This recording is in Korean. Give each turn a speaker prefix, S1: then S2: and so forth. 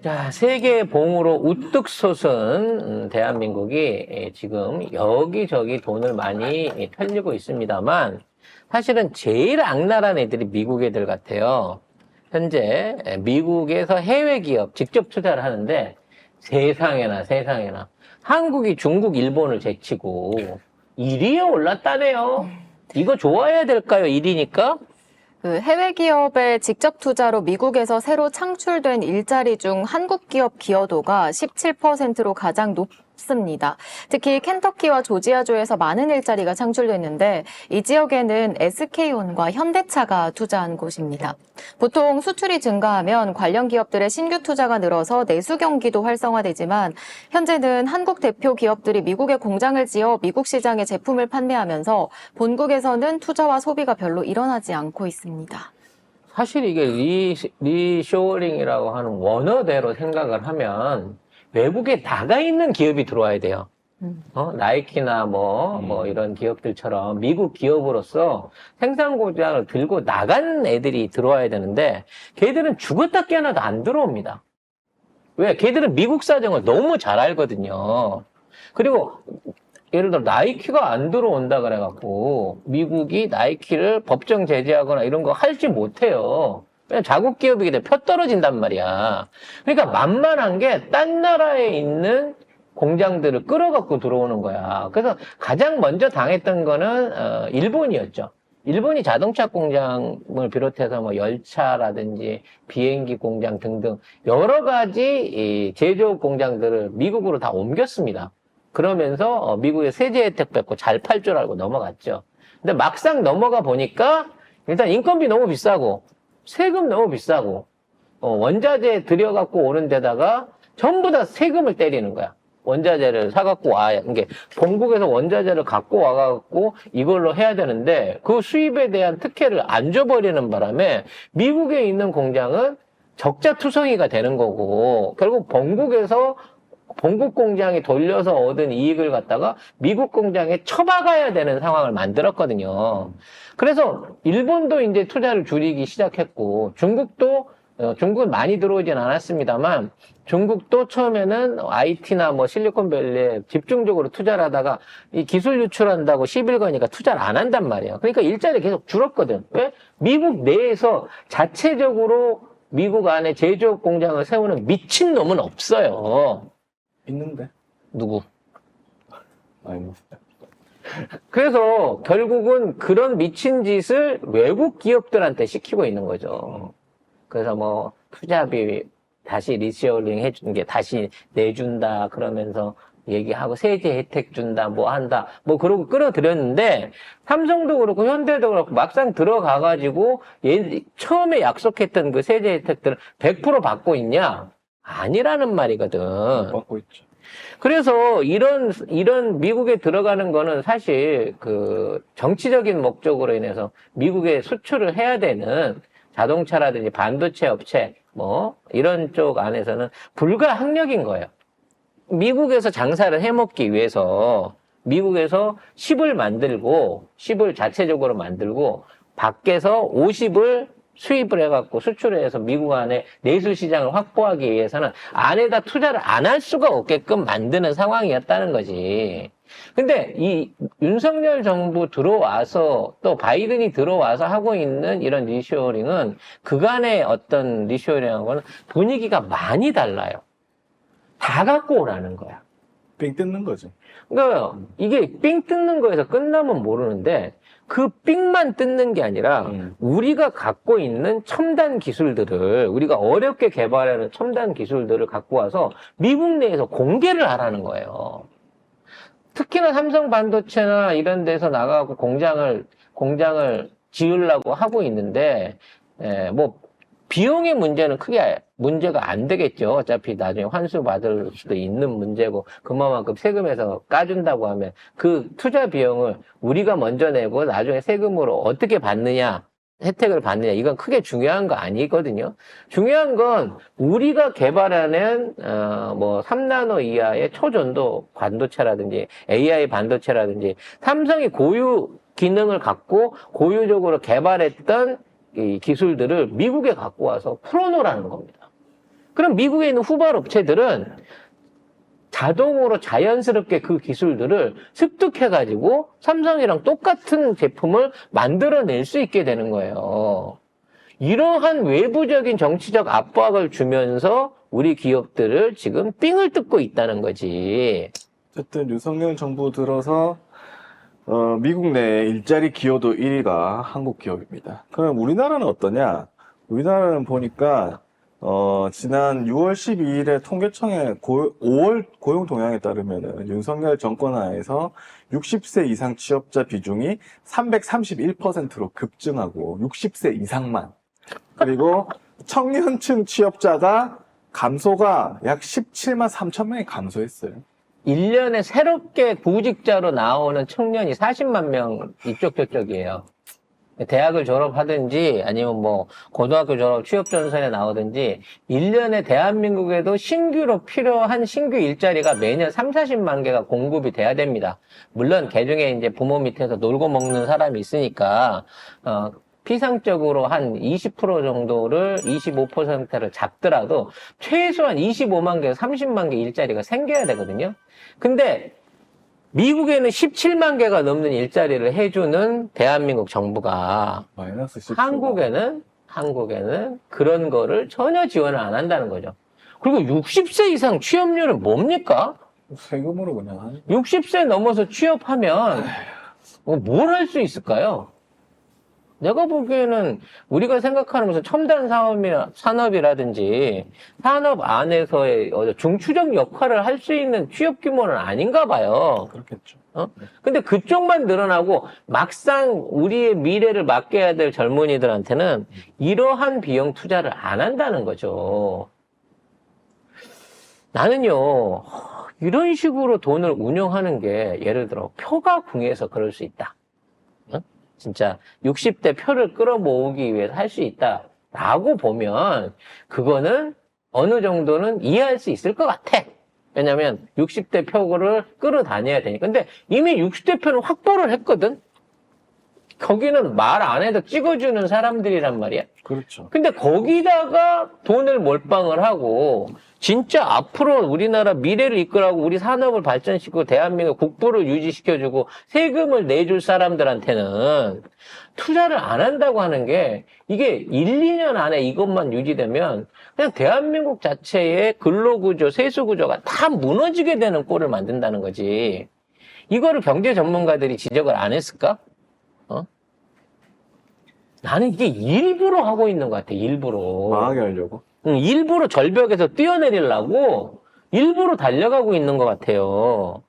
S1: 자, 세계 봉으로 우뚝 솟은 대한민국이 지금 여기저기 돈을 많이 털리고 있습니다만 사실은 제일 악랄한 애들이 미국 애들 같아요. 현재 미국에서 해외 기업 직접 투자를 하는데 세상에나 한국이 중국, 일본을 제치고 1위에 올랐다네요. 이거 좋아해야 될까요? 1위니까?
S2: 그 해외 기업의 직접 투자로 미국에서 새로 창출된 일자리 중 한국 기업 기여도가 17%로 가장 높습니다. 특히 켄터키와 조지아주에서 많은 일자리가 창출됐는데 이 지역에는 SK온과 현대차가 투자한 곳입니다. 보통 수출이 증가하면 관련 기업들의 신규 투자가 늘어서 내수 경기도 활성화되지만 현재는 한국 대표 기업들이 미국에 공장을 지어 미국 시장에 제품을 판매하면서 본국에서는 투자와 소비가 별로 일어나지 않고 있습니다.
S1: 사실 이게 리쇼어링이라고 하는 원어대로 생각을 하면 외국에 나가 있는 기업이 들어와야 돼요. 나이키나 뭐 이런 기업들처럼 미국 기업으로서 생산 공장을 들고 나간 애들이 들어와야 되는데 걔들은 죽었다 깨어나도 안 들어옵니다. 왜? 걔들은 미국 사정을 너무 잘 알거든요. 그리고 예를 들어 나이키가 안 들어온다 그래갖고 미국이 나이키를 법정 제재하거나 이런 거 하지 못해요. 그냥 자국 기업이기 때문에 표 떨어진단 말이야. 그러니까 만만한 게 딴 나라에 있는 공장들을 끌어갖고 들어오는 거야. 그래서 가장 먼저 당했던 거는 일본이었죠. 일본이 자동차 공장을 비롯해서 뭐 열차라든지 비행기 공장 등등 여러 가지 이 제조업 공장들을 미국으로 다 옮겼습니다. 그러면서 미국의 세제 혜택 받고 잘 팔 줄 알고 넘어갔죠. 근데 막상 넘어가 보니까 일단 인건비 너무 비싸고 세금 너무 비싸고 원자재 들여갖고 오는 데다가 전부 다 세금을 때리는 거야. 원자재를 사갖고 와야, 이게 본국에서 원자재를 갖고 와갖고 이걸로 해야 되는데 그 수입에 대한 특혜를 안 줘버리는 바람에 미국에 있는 공장은 적자투성이가 되는 거고 결국 본국 공장이 돌려서 얻은 이익을 갖다가 미국 공장에 처박아야 되는 상황을 만들었거든요. 그래서 일본도 이제 투자를 줄이기 시작했고 중국은 많이 들어오진 않았습니다만 중국도 처음에는 IT나 뭐 실리콘밸리에 집중적으로 투자를 하다가 이 기술 유출한다고 시빌거니까 투자를 안 한단 말이에요. 그러니까 일자리 계속 줄었거든. 왜? 미국 내에서 자체적으로 미국 안에 제조업 공장을 세우는 미친놈은 없어요.
S3: 있는데?
S1: 누구?
S3: 아니,
S1: 그래서 결국은 그런 미친 짓을 외국 기업들한테 시키고 있는 거죠. 그래서 뭐 투자비 다시 리쇼어링 해주는 게 다시 내준다 그러면서 얘기하고 세제 혜택 준다 뭐 한다 뭐 그러고 끌어들였는데 삼성도 그렇고 현대도 그렇고 막상 들어가가지고 처음에 약속했던 그 세제 혜택들을 100% 받고 있냐? 아니라는 말이거든.
S3: 받고 있죠.
S1: 그래서 이런 미국에 들어가는 거는 사실 그 정치적인 목적으로 인해서 미국에 수출을 해야 되는 자동차라든지 반도체 업체 뭐 이런 쪽 안에서는 불가항력인 거예요. 미국에서 장사를 해먹기 위해서 미국에서 10을 자체적으로 만들고 밖에서 50을 수입을 해갖고 수출을 해서 미국 안에 내수 시장을 확보하기 위해서는 안에다 투자를 안 할 수가 없게끔 만드는 상황이었다는 거지. 근데 이 윤석열 정부 들어와서 또 바이든이 들어와서 하고 있는 이런 리쇼어링은 그간의 어떤 리쇼어링하고는 분위기가 많이 달라요. 다 갖고 오라는 거야.
S3: 삥 뜯는 거지.
S1: 그러니까 이게 삥 뜯는 거에서 끝나면 모르는데 그 삥만 뜯는 게 아니라 우리가 갖고 있는 첨단 기술들을 우리가 어렵게 개발하는 첨단 기술들을 갖고 와서 미국 내에서 공개를 하라는 거예요. 특히나 삼성 반도체나 이런 데서 나가고 공장을 지으려고 하고 있는데 뭐 비용의 문제는 크게 문제가 안 되겠죠. 어차피 나중에 환수 받을 수도 있는 문제고 그만큼 세금에서 까준다고 하면 그 투자 비용을 우리가 먼저 내고 나중에 세금으로 어떻게 받느냐 혜택을 받느냐 이건 크게 중요한 거 아니거든요. 중요한 건 우리가 개발하는 뭐 3나노 이하의 초전도 반도체라든지 AI 반도체라든지 삼성이 고유 기능을 갖고 고유적으로 개발했던 이 기술들을 미국에 갖고 와서 풀어놓으라는 겁니다. 그럼 미국에 있는 후발 업체들은 자동으로 자연스럽게 그 기술들을 습득해가지고 삼성이랑 똑같은 제품을 만들어낼 수 있게 되는 거예요. 이러한 외부적인 정치적 압박을 주면서 우리 기업들을 지금 삥을 뜯고 있다는 거지.
S3: 어쨌든 윤석열 정부 들어서 미국 내 일자리 기여도 1위가 한국 기업입니다. 그럼 우리나라는 어떠냐? 우리나라는 보니까 지난 6월 12일에 통계청의 5월 고용 동향에 따르면은 윤석열 정권 하에서 60세 이상 취업자 비중이 331%로 급증하고 60세 이상만. 그리고 청년층 취업자가 감소가 약 17만 3천 명이 감소했어요.
S1: 1년에 새롭게 구직자로 나오는 청년이 40만 명 이쪽 저쪽이에요. 대학을 졸업하든지 아니면 뭐 고등학교 졸업 취업전선에 나오든지 1년에 대한민국에도 신규로 필요한 신규 일자리가 매년 30-40만 개가 공급이 돼야 됩니다. 물론 개중에 이제 부모 밑에서 놀고 먹는 사람이 있으니까 피상적으로 한 20% 정도를 25%를 잡더라도 최소한 25만 개, 30만 개 일자리가 생겨야 되거든요. 근데 미국에는 17만 개가 넘는 일자리를 해주는 대한민국 정부가
S3: 마이너스 17만.
S1: 한국에는 그런 거를 전혀 지원을 안 한다는 거죠. 그리고 60세 이상 취업률은 뭡니까?
S3: 세금으로 그냥 하니.
S1: 60세 넘어서 취업하면 뭘 할 수 있을까요? 내가 보기에는 우리가 생각하는 무슨 첨단 산업이라든지 산업 안에서의 중추적 역할을 할 수 있는 취업 규모는 아닌가 봐요.
S3: 그렇겠죠.
S1: 근데 그쪽만 늘어나고 막상 우리의 미래를 맡겨야 될 젊은이들한테는 이러한 비용 투자를 안 한다는 거죠. 나는요, 이런 식으로 돈을 운용하는 게 예를 들어 표가 궁해서 그럴 수 있다. 진짜 60대 표를 끌어모으기 위해서 할 수 있다라고 보면 그거는 어느 정도는 이해할 수 있을 것 같아. 왜냐면 60대 표를 끌어다녀야 되니까. 근데 이미 60대 표는 확보를 했거든. 거기는 말 안 해도 찍어주는 사람들이란 말이야.
S3: 그렇죠.
S1: 근데 거기다가 돈을 몰빵을 하고 진짜 앞으로 우리나라 미래를 이끌어가고 우리 산업을 발전시키고 대한민국 국부를 유지시켜주고 세금을 내줄 사람들한테는 투자를 안 한다고 하는 게 이게 1, 2년 안에 이것만 유지되면 그냥 대한민국 자체의 근로구조, 세수구조가 다 무너지게 되는 꼴을 만든다는 거지. 이거를 경제 전문가들이 지적을 안 했을까? 나는 이게 일부러 하고 있는 것 같아, 일부러.
S3: 망하게 하려고.
S1: 일부러 절벽에서 뛰어내리려고 일부러 달려가고 있는 것 같아요.